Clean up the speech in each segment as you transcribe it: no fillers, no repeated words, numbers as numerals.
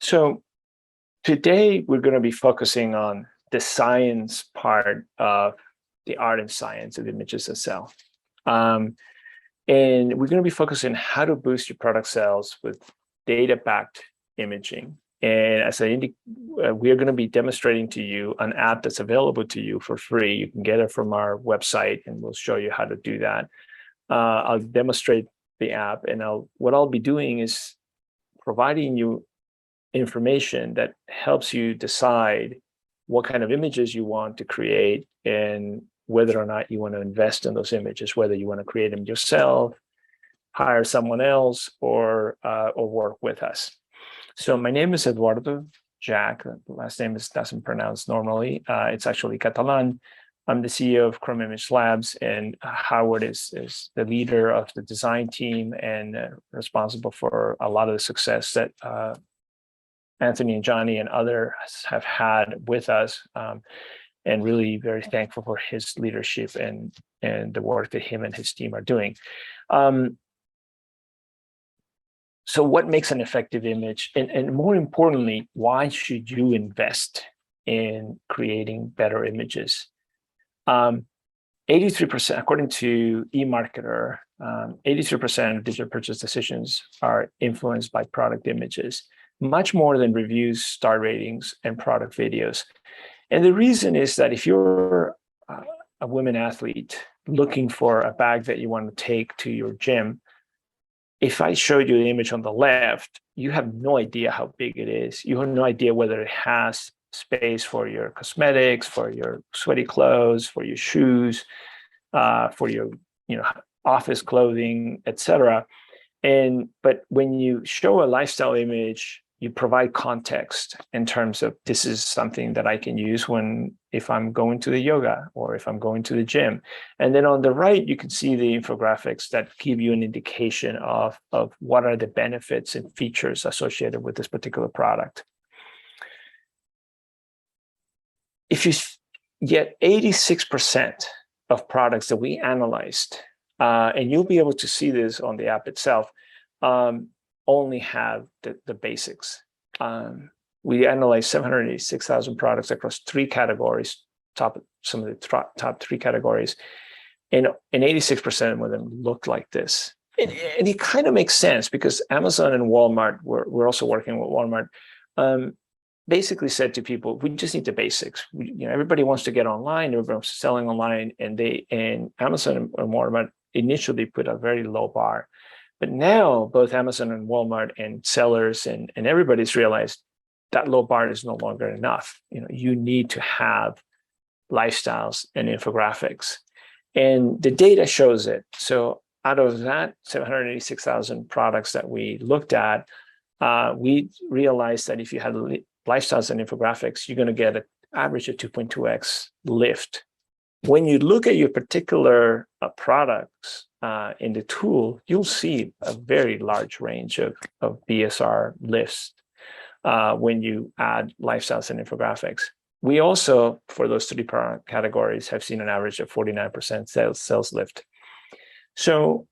So today we're going to be focusing on the science part of the art and science of images itself. And we're going to be focusing on how to boost your product sales with data-backed imaging. And as we are going to be demonstrating to you an app that's available to you for free. You can get it from our website, and we'll show you how to do that. I'll demonstrate the app, and what I'll be doing is providing you information that helps you decide what kind of images you want to create and whether or not you want to invest in those images, whether you want to create them yourself, hire someone else, or work with us. So my name is Eduardo Jack. The last name doesn't pronounce normally. It's actually Catalan. I'm the CEO of Krome Image Labs, and Howard is the leader of the design team and responsible for a lot of the success that Anthony and Johnny and others have had with us, and really very thankful for his leadership and the work that him and his team are doing. So what makes an effective image? And more importantly, why should you invest in creating better images? 83%, according to eMarketer, 83% of digital purchase decisions are influenced by product images, much more than reviews, star ratings, and product videos. And the reason is that if you're a women athlete looking for a bag that you want to take to your gym, if I showed you the image on the left, you have no idea how big it is. You have no idea whether it has space for your cosmetics, for your sweaty clothes, for your shoes, for your office clothing, etc. But when you show a lifestyle image, you provide context in terms of this is something that I can use if I'm going to the yoga or if I'm going to the gym. And then on the right, you can see the infographics that give you an indication of what are the benefits and features associated with this particular product. If you get 86% of products that we analyzed, and you'll be able to see this on the app itself, only have the basics. We analyzed 786,000 products across 3 categories, some of the top 3 categories, and 86% of them looked like this. And it kind of makes sense because Amazon and Walmart, we're also working with Walmart, basically said to people, we just need the basics. Everybody wants to get online, everybody wants to selling online, and Amazon and Walmart initially put a very low bar. But now both Amazon and Walmart and sellers and everybody's realized that low bar is no longer enough. You need to have lifestyles and infographics. And the data shows it. So out of that 786,000 products that we looked at, we realized that if you had lifestyles and infographics, you're going to get an average of 2.2x lift. When you look at your particular products in the tool, you'll see a very large range of BSR lifts when you add lifestyles and infographics. We also, for those 3 product categories, have seen an average of 49% sales lift. So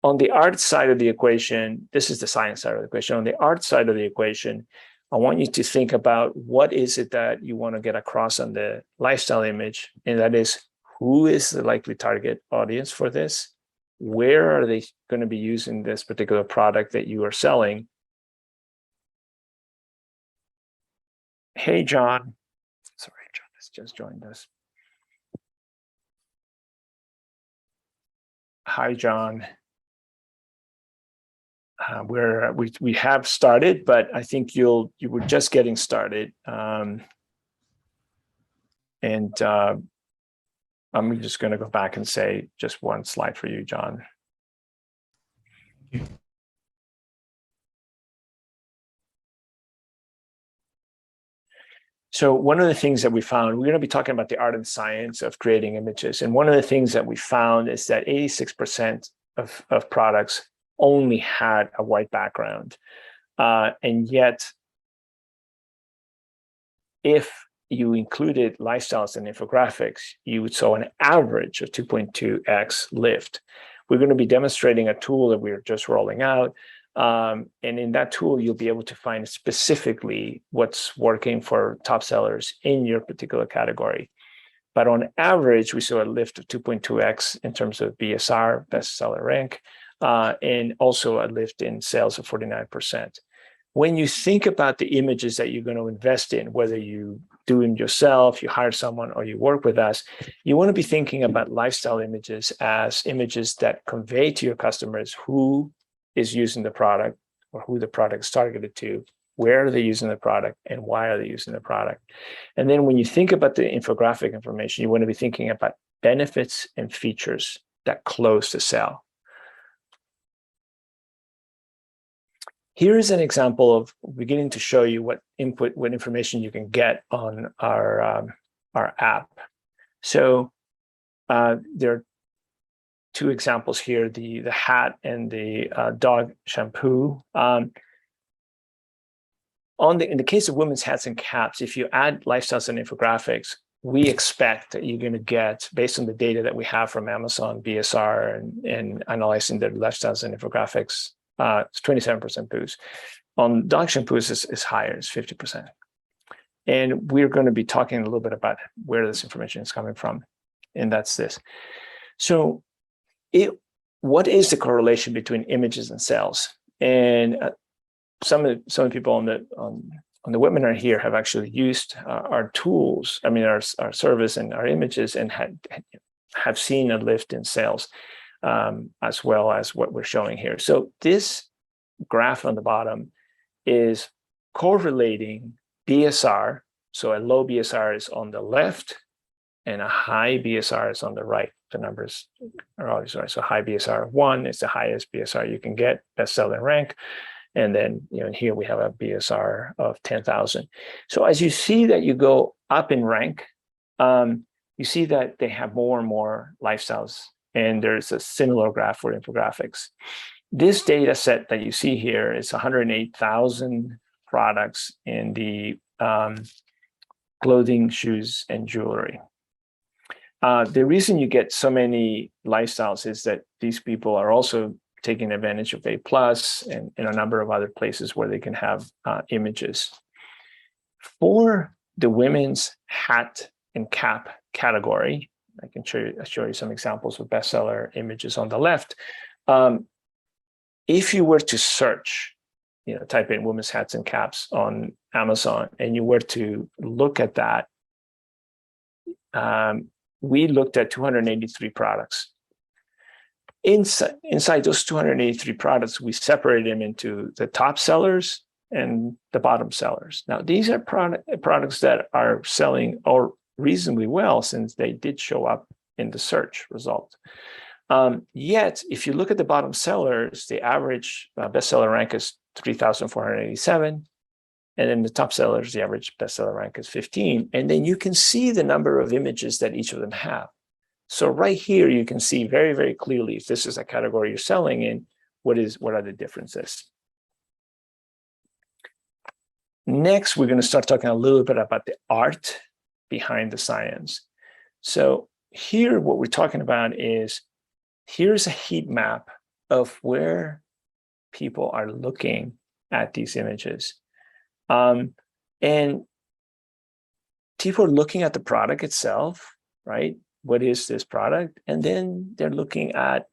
on the art side of the equation, this is the science side of the equation. On the art side of the equation, I want you to think about what is it that you want to get across on the lifestyle image, and that is, who is the likely target audience for this? Where are they going to be using this particular product that you are selling? Hey, John. Sorry, John has just joined us. Hi, John. We have started, but I think you were just getting started, and I'm just going to go back and say just one slide for you, John. Thank you. So one of the things that we found, we're going to be talking about the art and science of creating images, and one of the things that we found is that 86% of products only had a white background. And yet, if you included lifestyles and infographics, you saw an average of 2.2x lift. We're going to be demonstrating a tool that we're just rolling out And in that tool, you'll be able to find specifically what's working for top sellers in your particular category. But on average, we saw a lift of 2.2x in terms of BSR, bestseller rank, and also a lift in sales of 49%. When you think about the images that you're going to invest in, whether you do them yourself, you hire someone, or you work with us, you want to be thinking about lifestyle images as images that convey to your customers who is using the product or who the product is targeted to, where are they using the product, and why are they using the product. And then when you think about the infographic information, you want to be thinking about benefits and features that close the sale. Here is an example of beginning to show you what information you can get on our app. So there are two examples here: the hat and the dog shampoo. In the case of women's hats and caps, if you add lifestyles and infographics, we expect that you're going to get, based on the data that we have from Amazon BSR and analyzing their lifestyles and infographics, it's 27% boost. On dog shampoos, it's higher, it's 50%. And we're going to be talking a little bit about where this information is coming from, and that's this. So what is the correlation between images and sales? And some of the people on the webinar here have actually used our tools, our service and our images, and have seen a lift in sales, as well as what we're showing here. So this graph on the bottom is correlating BSR. So a low BSR is on the left and a high BSR is on the right. The numbers are always right. So high BSR of 1 is the highest BSR you can get, bestseller rank. And then, here we have a BSR of 10,000. So as you see that you go up in rank, you see that they have more and more lifestyles. And there's a similar graph for infographics. This data set that you see here is 108,000 products in the clothing, shoes, and jewelry. The reason you get so many lifestyles is that these people are also taking advantage of A+ and a number of other places where they can have images. For the women's hat and cap category, I can show you some examples of bestseller images on the left. If you were to search, type in women's hats and caps on Amazon, and you were to look at that, we looked at 283 products. Inside those 283 products, we separated them into the top sellers and the bottom sellers. Now, these are products that are selling reasonably well, since they did show up in the search result. Yet, if you look at the bottom sellers, the average bestseller rank is 3,487. And then the top sellers, the average bestseller rank is 15. And then you can see the number of images that each of them have. So right here, you can see very, very clearly, if this is a category you're selling in, what are the differences. Next, we're going to start talking a little bit about the art behind the science. So here, what we're talking about is, here's a heat map of where people are looking at these images. And people are looking at the product itself, right? What is this product? And then they're looking at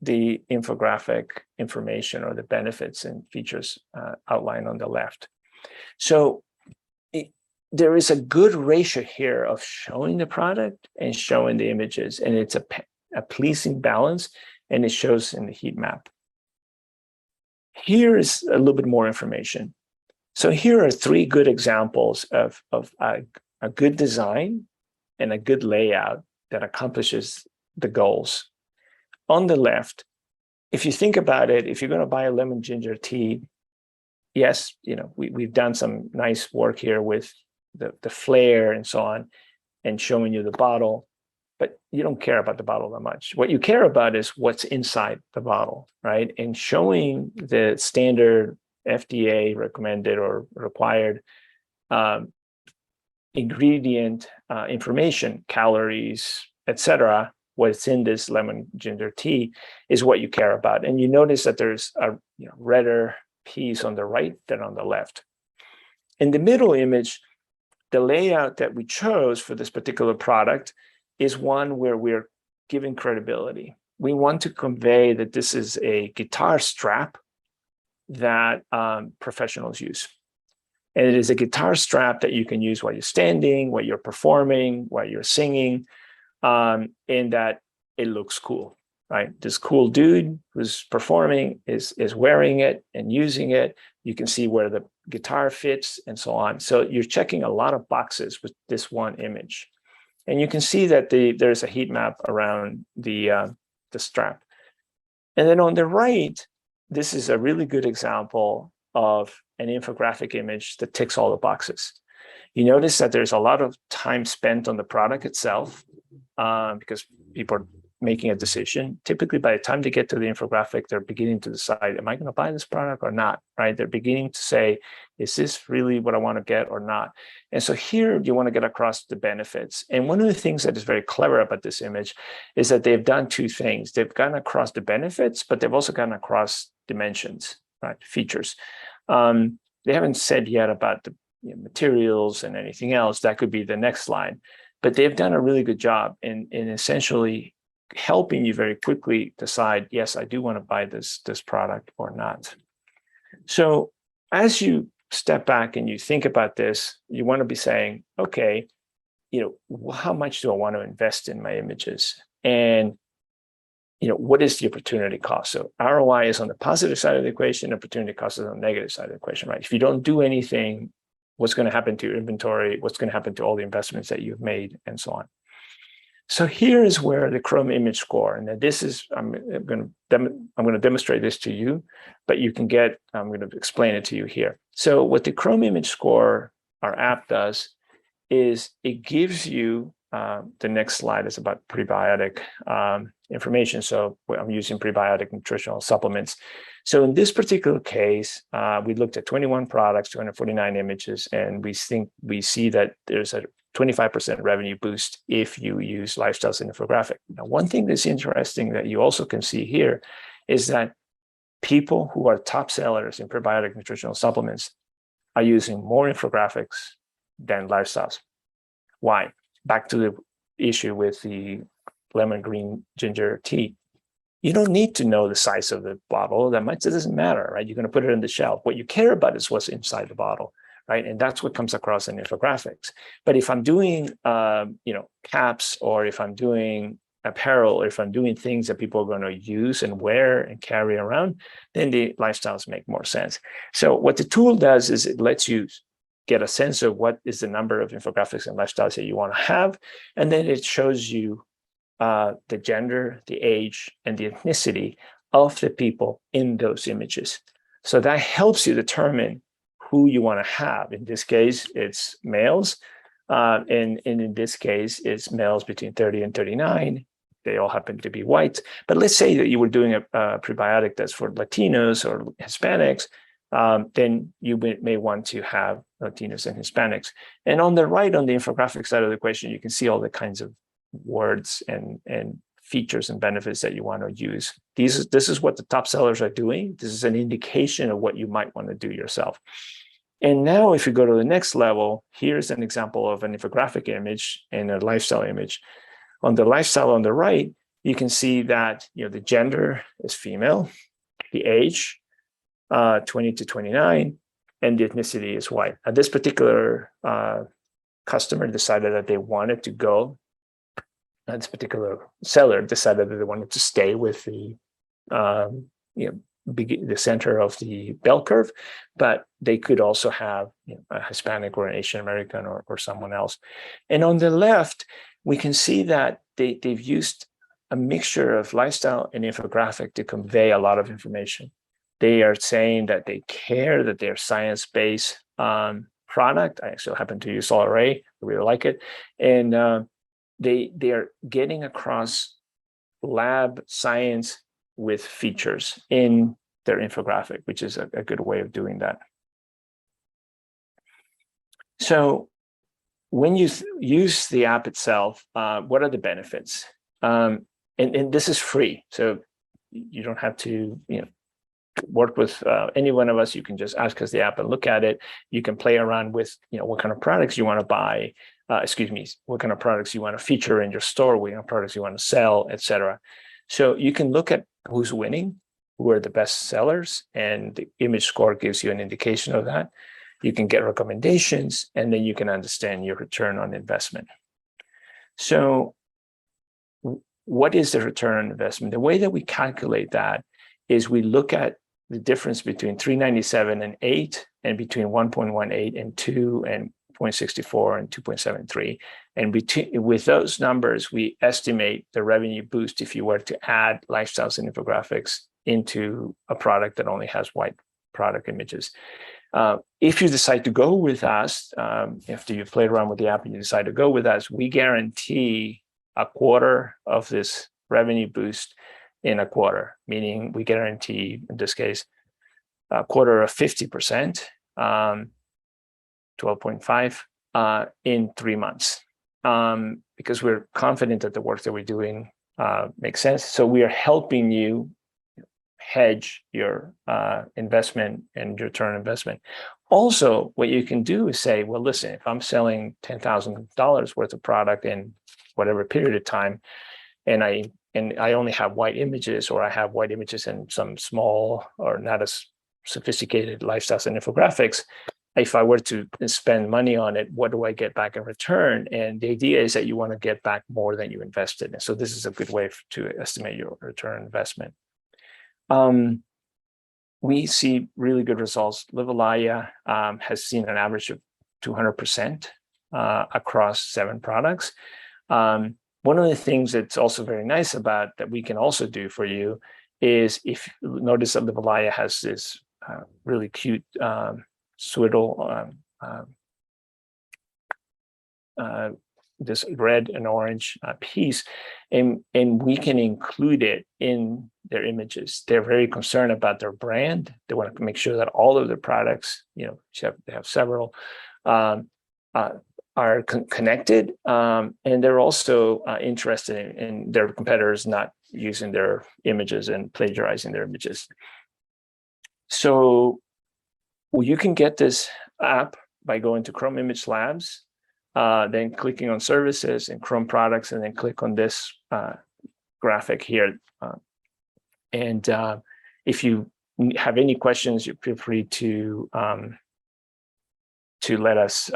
the infographic information or the benefits and features outlined on the left. So there is a good ratio here of showing the product and showing the images, and it's a pleasing balance, and it shows in the heat map. Here is a little bit more information. So here are 3 good examples of a good design and a good layout that accomplishes the goals. On the left, if you think about it, if you're going to buy a lemon ginger tea, yes, we've done some nice work here with the flare and so on, and showing you the bottle, but you don't care about the bottle that much. What you care about is what's inside the bottle, right? And showing the standard FDA recommended or required ingredient information, calories, etc., what's in this lemon ginger tea is what you care about. And you notice that there's a redder piece on the right than on the left. In the middle image, the layout that we chose for this particular product is one where we're giving credibility. We want to convey that this is a guitar strap that professionals use. And it is a guitar strap that you can use while you're standing, while you're performing, while you're singing, and that it looks cool, right? This cool dude who's performing is wearing it and using it. You can see where the guitar fits and so on. So you're checking a lot of boxes with this one image. And you can see that there's a heat map around the strap. And then on the right, this is a really good example of an infographic image that ticks all the boxes. You notice that there's a lot of time spent on the product itself because people are making a decision. Typically, by the time they get to the infographic, they're beginning to decide, am I going to buy this product or not, right? They're beginning to say, is this really what I want to get or not? And so here you want to get across the benefits. And one of the things that is very clever about this image is that they've done two things. They've gone across the benefits, but they've also gone across dimensions, right? Features. They haven't said yet about the materials and anything else. That could be the next slide. But they've done a really good job in essentially helping you very quickly decide, yes, I do want to buy this product or not. So as you step back and you think about this, you want to be saying, okay, how much do I want to invest in my images? And what is the opportunity cost? So ROI is on the positive side of the equation, opportunity cost is on the negative side of the equation, right? If you don't do anything, what's going to happen to your inventory? What's going to happen to all the investments that you've made and so on? So here is where the Krome image score, and this is, I'm going to demonstrate this to you, but I'm going to explain it to you here. So what the Krome image score, our app does, is it gives you, the next slide is about prebiotic information. So I'm using prebiotic nutritional supplements. So in this particular case, we looked at 21 products, 249 images, and we see that there's a 25% revenue boost if you use lifestyles and infographic. Now, one thing that's interesting that you also can see here is that people who are top sellers in prebiotic nutritional supplements are using more infographics than lifestyles. Why? Back to the issue with the lemon green ginger tea. You don't need to know the size of the bottle. It doesn't matter, right? You're going to put it on the shelf. What you care about is what's inside the bottle, right? And that's what comes across in infographics. But if I'm doing, caps, or if I'm doing apparel, or if I'm doing things that people are going to use and wear and carry around, then the lifestyles make more sense. So what the tool does is it lets you get a sense of what is the number of infographics and lifestyles that you want to have. And then it shows you the gender, the age, and the ethnicity of the people in those images. So that helps you determine who you want to have. In this case, it's males. And in this case, it's males between 30 and 39. They all happen to be white. But let's say that you were doing a prebiotic that's for Latinos or Hispanics. Then you may want to have Latinos and Hispanics. And on the right, on the infographic side of the equation, you can see all the kinds of words and features and benefits that you want to use. This is what the top sellers are doing. This is an indication of what you might want to do yourself. And now if you go to the next level, here's an example of an infographic image and a lifestyle image. On the lifestyle on the right, you can see that the gender is female, the age, 20 to 29, and the ethnicity is white. And this particular customer decided that they wanted to go, this particular seller decided that they wanted to stay with the center of the bell curve, but they could also have a Hispanic or an Asian American or someone else. And on the left, we can see that they've used a mixture of lifestyle and infographic to convey a lot of information. They are saying that they care, that they're science-based product. I actually happen to use Solar Array. I really like it. And they are getting across lab science with features in their infographic, which is a good way of doing that. So when you use the app itself, what are the benefits? And this is free, so you don't have to work with any one of us. You can just ask us the app and look at it. You can play around with what kind of products you want to buy, what kind of products you want to feature in your store, what kind of products you want to sell, etc. So you can look at who's winning, who are the best sellers, and the image score gives you an indication of that. You can get recommendations, and then you can understand your return on investment. So what is the return on investment? The way that we calculate that is we look at the difference between 397 and 8, and between 1.18 and 2, and 0.64 and 2.73. And with those numbers, we estimate the revenue boost if you were to add lifestyles and infographics into a product that only has white product images. If you decide to go with us, after you've played around with the app and you decide to go with us, we guarantee a quarter of this revenue boost in a quarter, meaning we guarantee, in this case, a quarter of 50%, 12.5 in 3 months, because we're confident that the work that we're doing makes sense. So we are helping you hedge your investment and your return on investment. Also, what you can do is say, well, listen, if I'm selling $10,000 worth of product in whatever period of time, and I only have white images, or I have white images and some small or not as sophisticated lifestyles and infographics, if I were to spend money on it, what do I get back in return? And the idea is that you want to get back more than you invested. And so this is a good way to estimate your return on investment. We see really good results. Livalaya has seen an average of 200% across 7 products. One of the things that's also very nice about that we can also do for you is, if you notice that Livalaya has this really cute swiddle, this red and orange piece, and we can include it in their images. They're very concerned about their brand. They want to make sure that all of their products, they have several, are connected, and they're also interested in their competitors not using their images and plagiarizing their images. So you can get this app by going to Krome Image Labs, then clicking on services and Krome products, and then click on this graphic here. And if you have any questions, you feel free to let us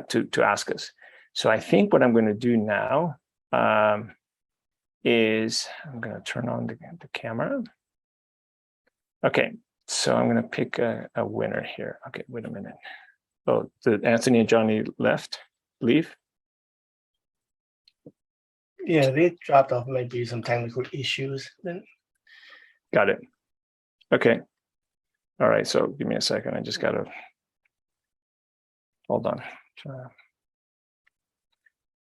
to ask us. So I think what I'm going to do now is I'm going to turn on the camera. Okay, so I'm going to pick a winner here. Okay, wait a minute. Oh, did Anthony and Johnny leave? Yeah, they dropped off. Maybe some technical issues then. Got it. Okay. All right, so give me a second. I just got to hold on. All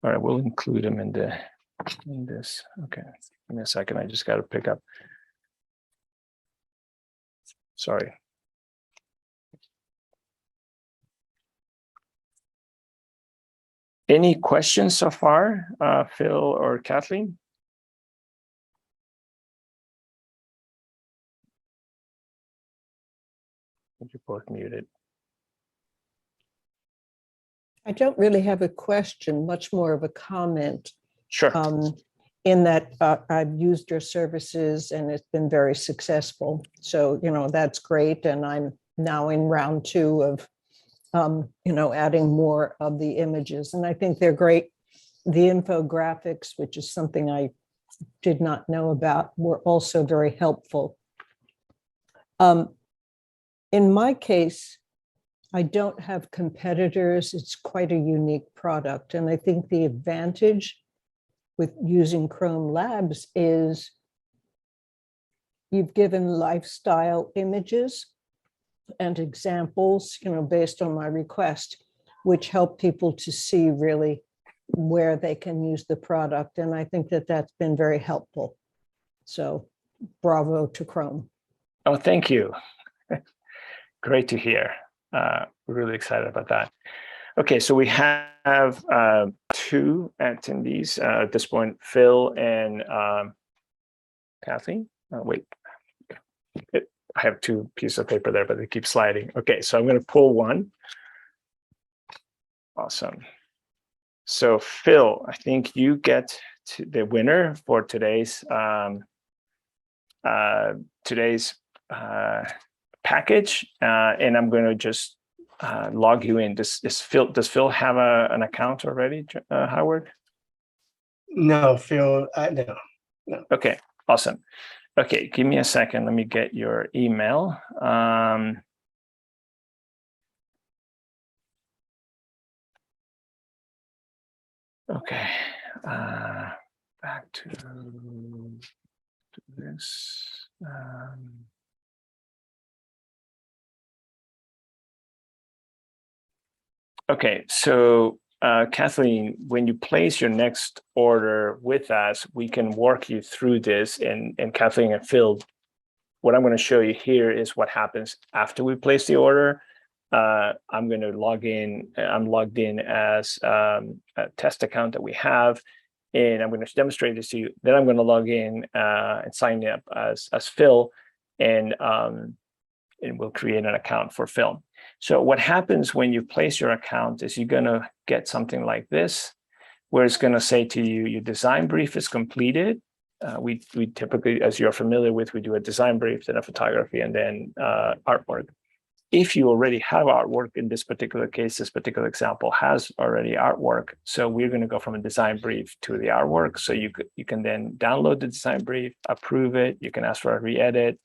right, we'll include them in this. Okay, give me a second. I just got to pick up. Sorry. Any questions so far, Phil or Kathleen? You're both muted. I don't really have a question, much more of a comment. Sure. In that I've used your services and it's been very successful. So, that's great. And I'm now in round 2 of, adding more of the images. And I think they're great. The infographics, which is something I did not know about, were also very helpful. In my case, I don't have competitors. It's quite a unique product. And I think the advantage with using Krome Labs is you've given lifestyle images and examples, based on my request, which help people to see really where they can use the product. And I think that that's been very helpful. So bravo to Krome. Oh, thank you. Great to hear. We're really excited about that. Okay, so we have two attendees at this point, Phil and Kathleen. Wait, I have two pieces of paper there, but they keep sliding. Okay, so I'm going to pull one. Awesome. So Phil, I think you get to the winner for today's package, and I'm going to just log you in. Does Phil have an account already, Howard? No, Phil, no. Okay, awesome. Okay, give me a second. Let me get your email. Okay, back to this. Okay, so Kathleen, when you place your next order with us, we can walk you through this. And Kathleen and Phil, what I'm going to show you here is what happens after we place the order. I'm going to log in. I'm logged in as a test account that we have, and I'm going to demonstrate this to you. Then I'm going to log in and sign up as Phil, and we'll create an account for Phil. So what happens when you place your account is you're going to get something like this, where it's going to say to you, your design brief is completed. We typically, as you're familiar with, we do a design brief, then a photography, and then artwork. If you already have artwork, in this particular case, this particular example has already artwork. So we're going to go from a design brief to the artwork. So you can then download the design brief, approve it. You can ask for a re-edit,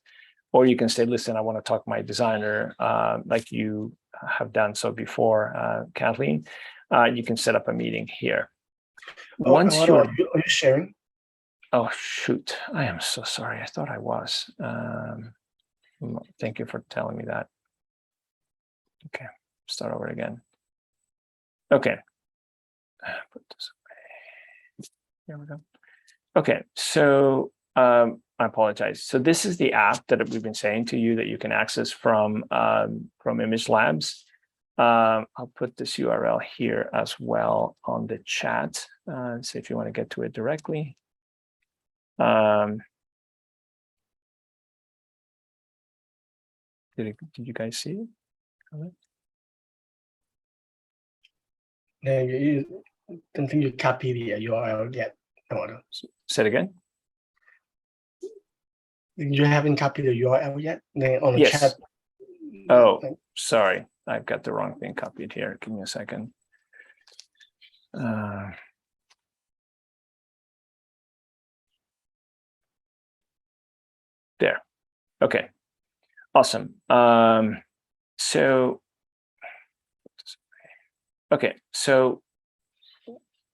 or you can say, listen, I want to talk to my designer, like you have done so before, Kathleen. You can set up a meeting here. Once are you sharing? Oh, shoot. I am so sorry. I thought I was. Thank you for telling me that. Okay, start over again. Okay. Put this away. There we go. Okay, so I apologize. So this is the app that we've been saying to you that you can access from Image Labs. I'll put this URL here as well on the chat. So if you want to get to it directly. Did you guys see it? No, you don't think you copy the URL yet. No. Say it again. You haven't copied the URL yet? Then on the Yes. chat. Oh, sorry. I've got the wrong thing copied here. Give me a second. There. Okay. Awesome. Okay, so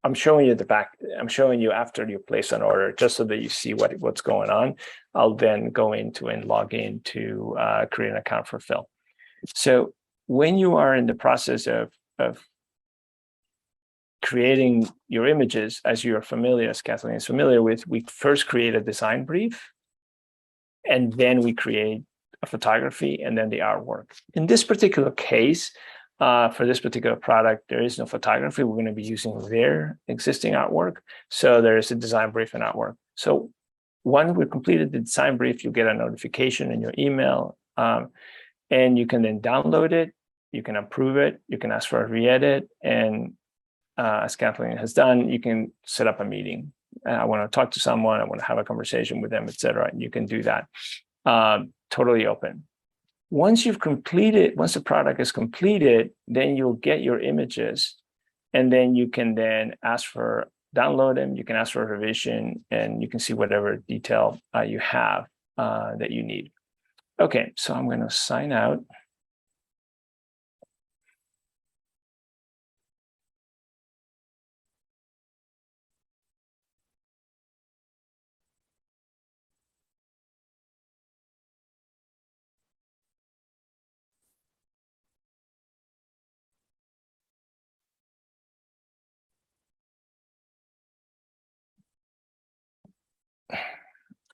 I'm showing you the back. I'm showing you after you place an order, just so that you see what's going on. I'll then go into and log in to create an account for Phil. So when you are in the process of creating your images, as you're familiar, as Kathleen is familiar with, we first create a design brief, and then we create a photography and then the artwork. In this particular case, for this particular product, there is no photography. We're going to be using their existing artwork. So there is a design brief and artwork. So once we've completed the design brief, you get a notification in your email, and you can then download it. You can approve it. You can ask for a re-edit. And as Kathleen has done, you can set up a meeting. I want to talk to someone. I want to have a conversation with them, etc. And you can do that. Totally open. Once the product is completed, then you'll get your images, and then you can then download them. You can ask for a revision, and you can see whatever detail you have that you need. Okay, so I'm going to sign out.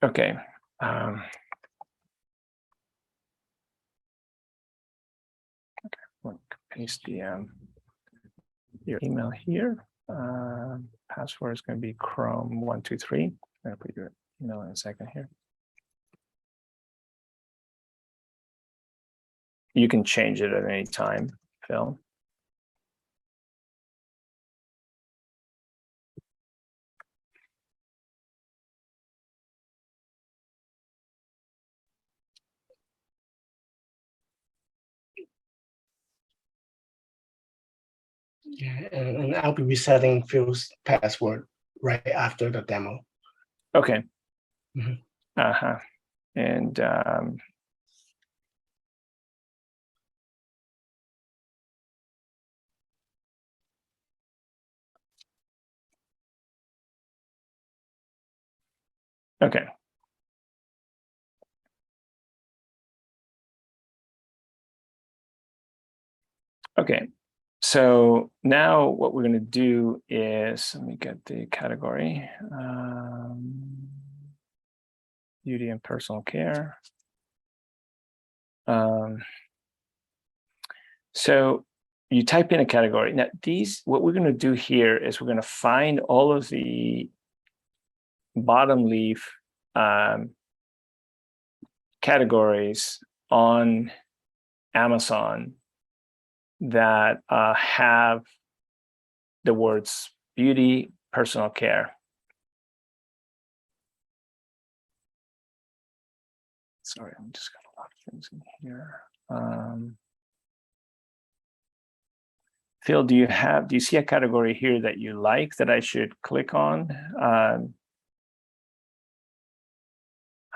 Okay. Paste your email here. Password is going to be Krome123. I'm going to put your email in a second here. You can change it at any time, Phil. Yeah, and I'll be resetting Phil's password right after the demo. Okay. Mhm. Uh-huh. And okay. Okay. So now what we're going to do is, let me get the category. Beauty and personal care. So you type in a category. Now what we're going to do here is we're going to find all of the bottom leaf categories on Amazon that have the words beauty, personal care. Sorry, I'm just got a lot of things in here. Phil, do you see a category here that you like that I should click on?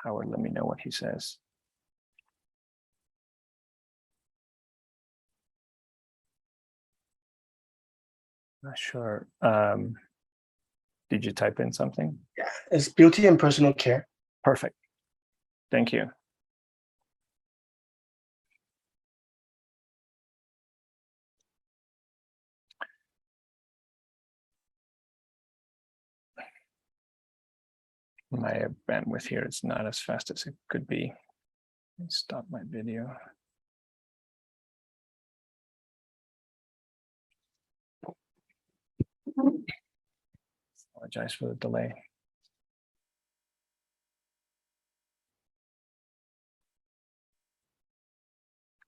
Howard, let me know what he says. Not sure. Did you type in something? Yeah, it's beauty and personal care. Perfect. Thank you. My bandwidth here is not as fast as it could be. Let me stop my video. Apologize for the delay.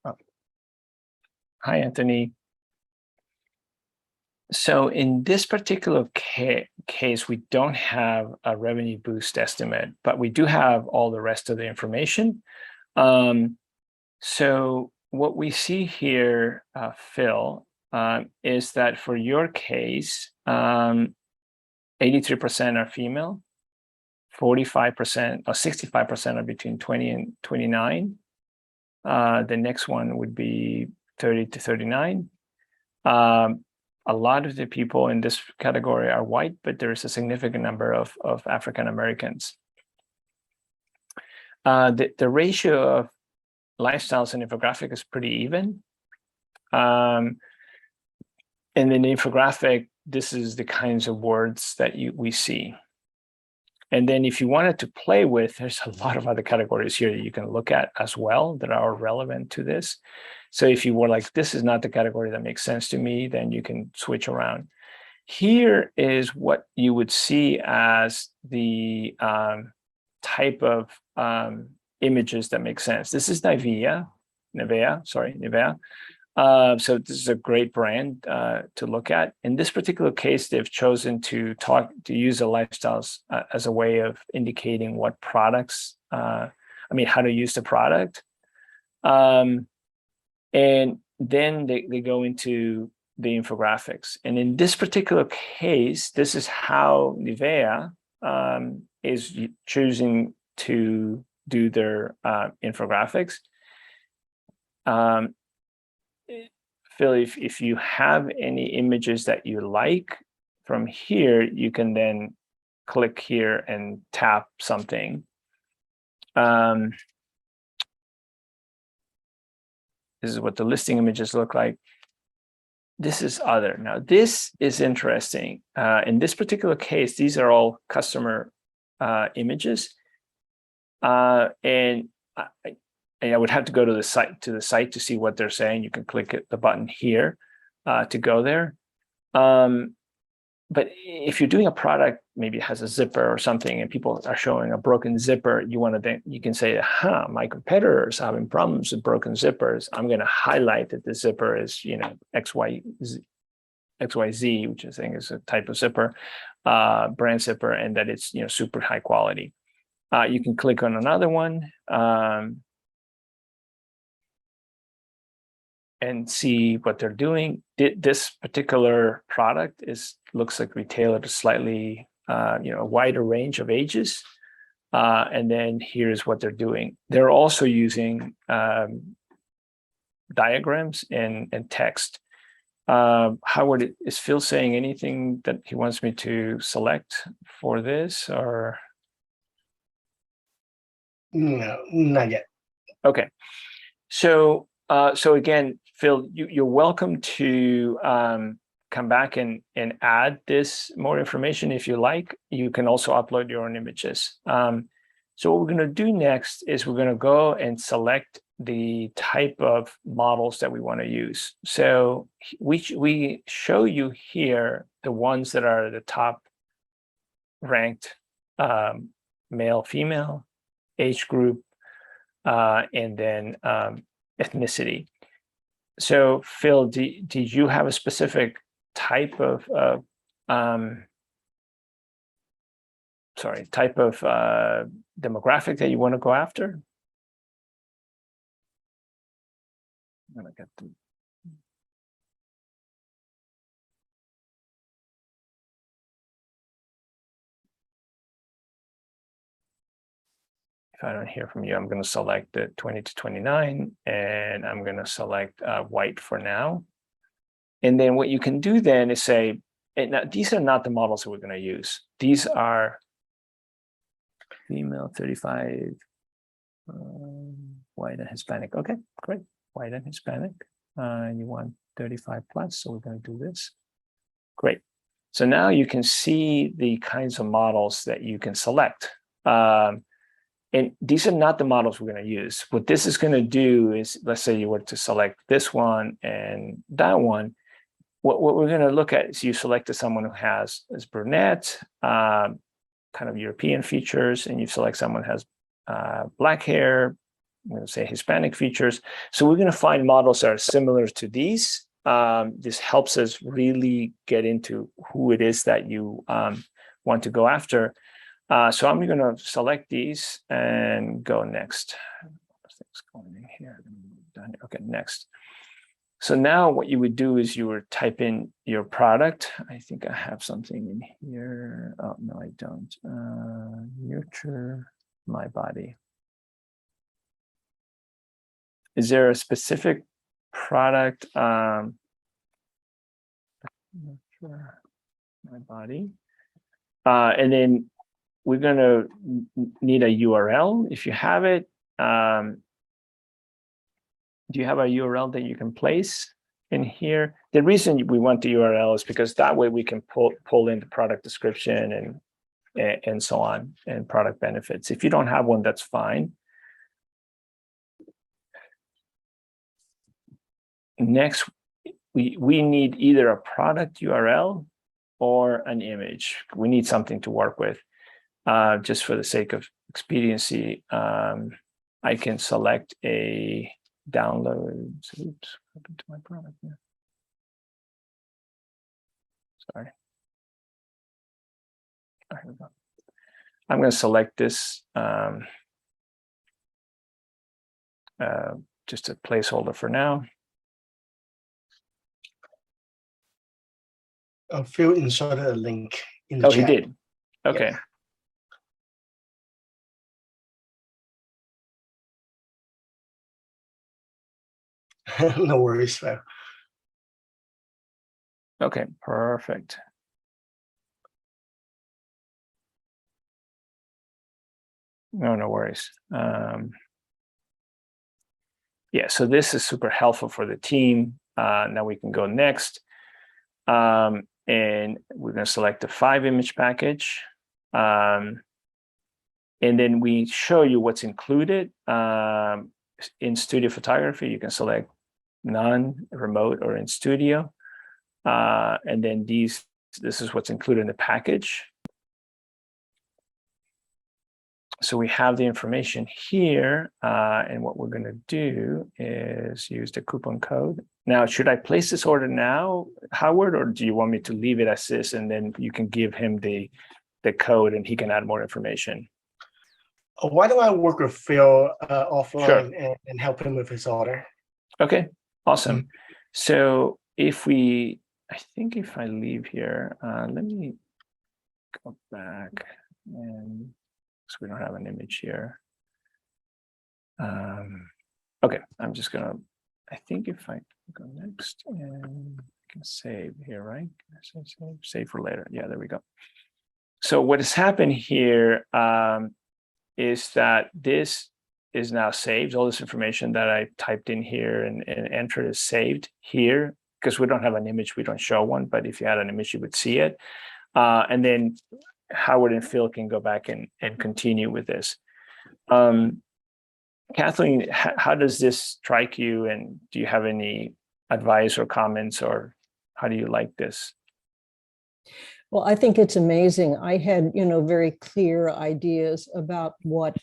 Oh. Hi, Anthony. So in this particular case, we don't have a revenue boost estimate, but we do have all the rest of the information. So what we see here, Phil, is that for your case, 83% are female, 45% or 65% are between 20 and 29. The next one would be 30 to 39. A lot of the people in this category are white, but there is a significant number of African Americans. The ratio of lifestyles and infographic is pretty even. And in the infographic, this is the kinds of words that we see. And then if you wanted to play with, there's a lot of other categories here that you can look at as well that are relevant to this. So if you were like, this is not the category that makes sense to me, then you can switch around. Here is what you would see as the type of images that make sense. This is Nivea. So this is a great brand to look at. In this particular case, they've chosen to use the lifestyles as a way of indicating what products, how to use the product. And then they go into the infographics. And in this particular case, this is how Nivea is choosing to do their infographics. Phil, if you have any images that you like from here, you can then click here and tap something. This is what the listing images look like. This is other. Now, this is interesting. In this particular case, these are all customer images. And I would have to go to the site to see what they're saying. You can click the button here to go there. but if you're doing a product, maybe it has a zipper or something, and people are showing a broken zipper, you want to then you can say, my competitors are having problems with broken zippers. I'm going to highlight that the zipper is, XYZ, which I think is a type of zipper, brand zipper, and that it's super high quality. You can click on another one and see what they're doing. This particular product looks like we tailored to slightly, a wider range of ages. And then here's what they're doing. They're also using diagrams and text. Howard, is Phil saying anything that he wants me to select for this, or? No, not yet. Okay. So again, Phil, you're welcome to come back and add this more information if you like. You can also upload your own images. So what we're going to do next is we're going to go and select the type of models that we want to use. So we show you here the ones that are the top ranked male, female, age group, and then ethnicity. So Phil, did you have a specific type of demographic that you want to go after? I'm gonna get the if I don't hear from you, I'm going to select the 20 to 29, and I'm going to select white for now. And then what you can do then is say, now, these are not the models that we're going to use. These are female 35, white and Hispanic. Okay, great. White and Hispanic. You want 35 plus, so we're going to do this. Great. So now you can see the kinds of models that you can select. And these are not the models we're going to use. What this is going to do is, let's say you were to select this one and that one. What we're going to look at is you selected someone who is brunette, kind of European features, and you select someone who has black hair, I'm going to say Hispanic features. So we're going to find models that are similar to these. This helps us really get into who it is that you want to go after. So I'm going to select these and go next. Things going in here. Okay, next. So now what you would do is you would type in your product. I think I have something in here. Oh, no, I don't. Nurture my body. Is there a specific product? Nurture my body. And then we're going to need a URL if you have it. Do you have a URL that you can place in here? The reason we want the URL is because that way we can pull in the product description and so on, and product benefits. If you don't have one, that's fine. Next, we need either a product URL or an image. We need something to work with. Just for the sake of expediency, I can select a download. Oops, what happened to my product here? Sorry. Oh, here we go. I'm going to select this just a placeholder for now. Phil inserted a link in the chat. He did. Okay. Yeah. No worries, Phil. Okay, perfect. No worries. Yeah, so this is super helpful for the team. Now we can go next. And we're going to select the 5-image package. And then we show you what's included. In studio photography, you can select none, remote, or in studio. And then these This is what's included in the package. So we have the information here, and what we're going to do is use the coupon code. Now, should I place this order now, Howard, or do you want me to leave it as this, and then you can give him the code and he can add more information? Why don't I work with Phil offline Sure. and help him with his order? Okay, awesome. So if I think if I leave here, let me go back, and so we don't have an image here. Okay, I'm just gonna, I think if I go next and I can save here, right? Save for later. Yeah, there we go. So what has happened here is that this is now saved. All this information that I typed in here and entered is saved here, because we don't have an image, we don't show one, but if you had an image, you would see it. And then Howard and Phil can go back and continue with this. Kathleen, how does this strike you? And do you have any advice or comments, or how do you like this? Well, I think it's amazing. I had, very clear ideas about what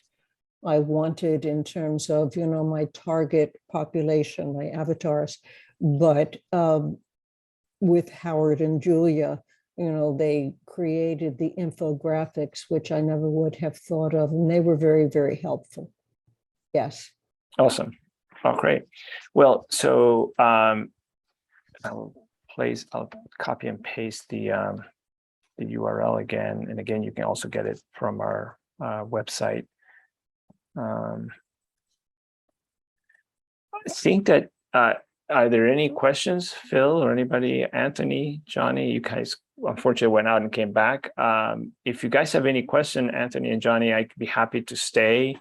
I wanted in terms of, my target population, my avatars. But with Howard and Julia, they created the infographics, which I never would have thought of, and they were very, very helpful. Yes. Awesome. Oh, great. Well, so I'll copy and paste the URL again. And again, you can also get it from our website. I think that, are there any questions, Phil, or anybody, Anthony, Johnny? You guys unfortunately went out and came back. If you guys have any question, Anthony and Johnny, I'd be happy to stay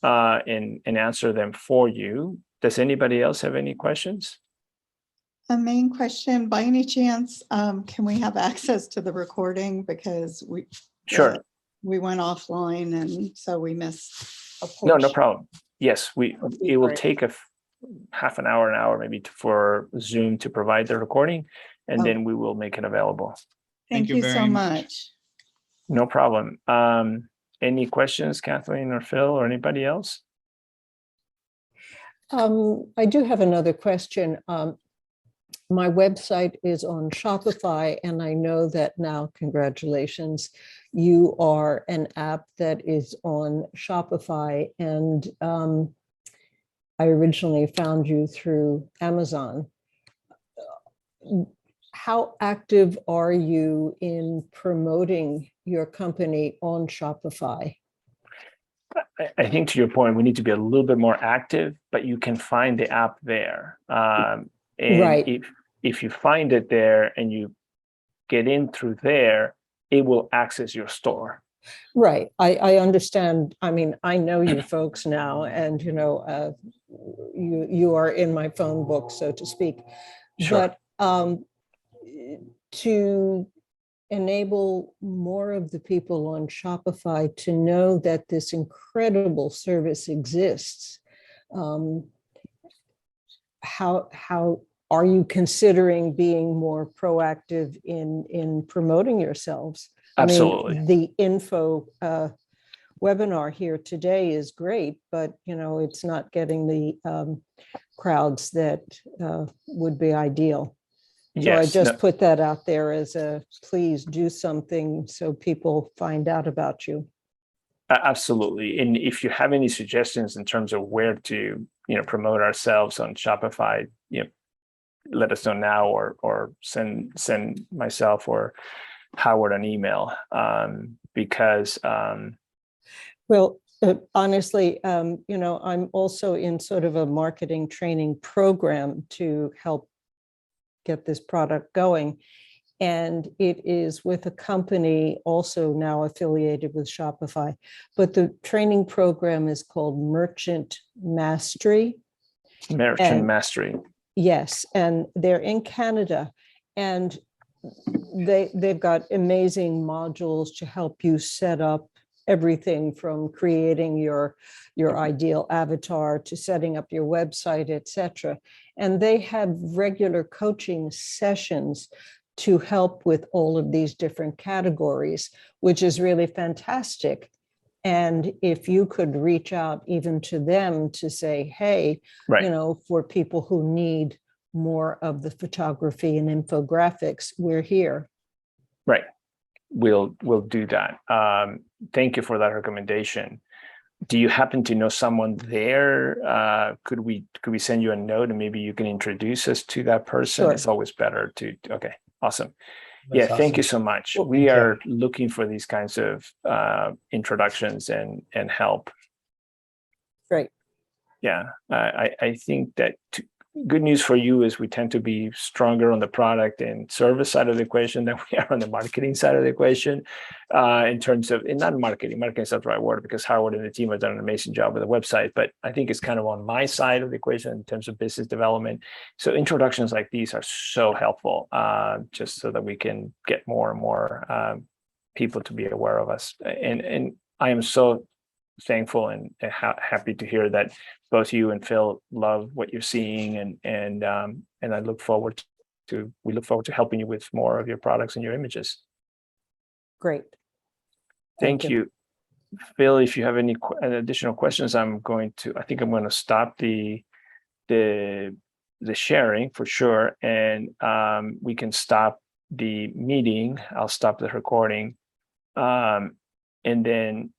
and answer them for you. Does anybody else have any questions? A main question, by any chance, can we have access to the recording? Because Sure. We went offline, and so we missed a No portion. problem. Yes, it will take a half an hour maybe for Zoom to provide the recording, and then we will make it available. Thank you so much. No problem. Any questions, Kathleen or Phil or anybody else? I do have another question. My website is on Shopify, and I know that now, congratulations, you are an app that is on Shopify. And I originally found you through Amazon. How active are you in promoting your company on Shopify? I think to your point, we need to be a little bit more active, but you can find the app there. And right. If you find it there and you get in through there, it will access your store. Right. I understand. I mean, I know you folks now, and you are in my phone book, so to speak. Sure. But to enable more of the people on Shopify to know that this incredible service exists, how are you considering being more proactive in promoting yourselves? Absolutely. I mean, the info webinar here today is great, but it's not getting the crowds that would be ideal. So yes, I just put that out there as a please do something so people find out about you. Absolutely. And if you have any suggestions in terms of where to promote ourselves on Shopify, let us know now, or send myself or Howard an email, because well, honestly, I'm also in sort of a marketing training program to help get this product going. And it is with a company also now affiliated with Shopify. But the training program is called Merchant Mastery. Merchant Mastery. Yes, and they're in Canada, and they've got amazing modules to help you set up everything from creating your ideal avatar to setting up your website, etc. And they have regular coaching sessions to help with all of these different categories, which is really fantastic. And if you could reach out even to them to say, hey, Right. you know, for people who need more of the photography and infographics, we're here. Right. We'll do that. Thank you for that recommendation. Do you happen to know someone there? Could we send you a note and maybe you can introduce us to that person? Sure. It's always better to. Okay, awesome. That's Yeah, thank you awesome. so much. Well, We thank you. are looking for these kinds of introductions and help. Great. Yeah, I think that good news for you is we tend to be stronger on the product and service side of the equation than we are on the marketing side of the equation. In terms of, and not marketing is not the right word because Howard and the team have done an amazing job with the website, but I think it's kind of on my side of the equation in terms of business development. So introductions like these are so helpful, just so that we can get more and more people to be aware of us. And I am so thankful and happy to hear that both you and Phil love what you're seeing, and I look forward to helping you with more of your products and your images. Great. Thank you. Phil, if you have any additional questions, I think I'm going to stop the sharing for sure, and we can stop the meeting. I'll stop the recording, and then